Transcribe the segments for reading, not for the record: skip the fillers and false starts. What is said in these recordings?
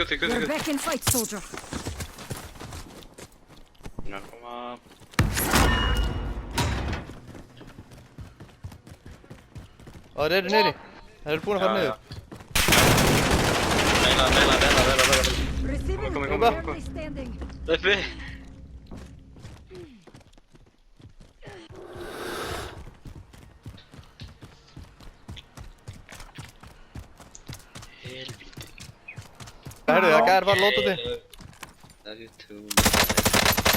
You're back in fight, soldier. Koma. Já, þeir eru niðri. Þeir eru búin að fara niður. Deila. Receiving Come on. barely standing. Leffi. Helviti. Herru, það gæðir bara lótandi. Love you too.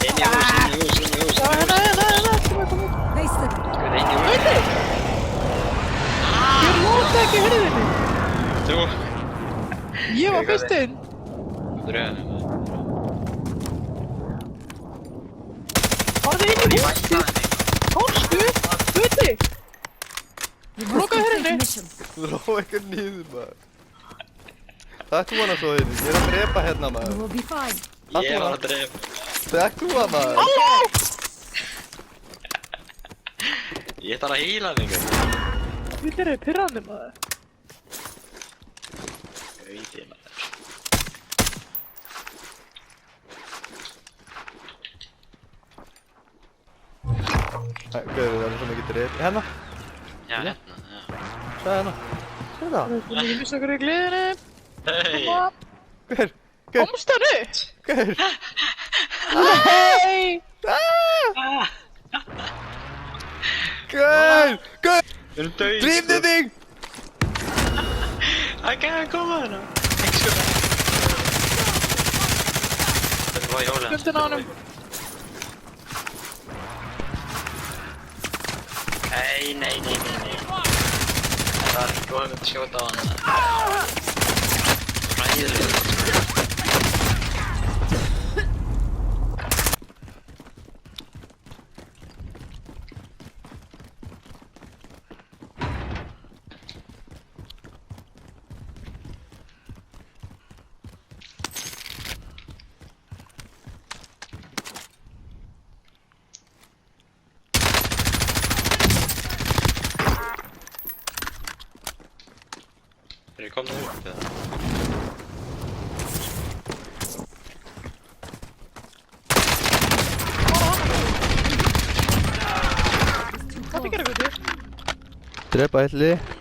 Inn í hús. Wasted. Inn í hús. Ég lóta ekki hurðinni. Þú. Ég var fyrst inn. Dröðan. Farðu inn í húsið. Fórstu? Guði. You Look must at her complete there. mission. Þú róa eitthvað niður, maður. Takk þú hana svo þinn. Ég er að drepa hérna, You maður. will be fine. Ég var að drepa. Takk þú hana, maður. Ég þarf að hýla þig. Við erum pirrandi maður. Gauti maður. Gauður, það er svo mikið drep. Hérna, Já, hérna, já. sæði hérna. Sæði það. Við erum ekki missa okkur í gleðinni. Hei! Gaur, Komst það nu? gaur. Nei! Gaur, gaur. Við erum döið. Drífðu þig. Það kann koma hérna. Ekki sko. Þetta var jólið. Skjöldin á honum. Nei. Það var ekki góð að skjóta á hann. Ræðilega. Þeir komna upp eða? Hvað þið gerir Guði? Drepa eitt lið.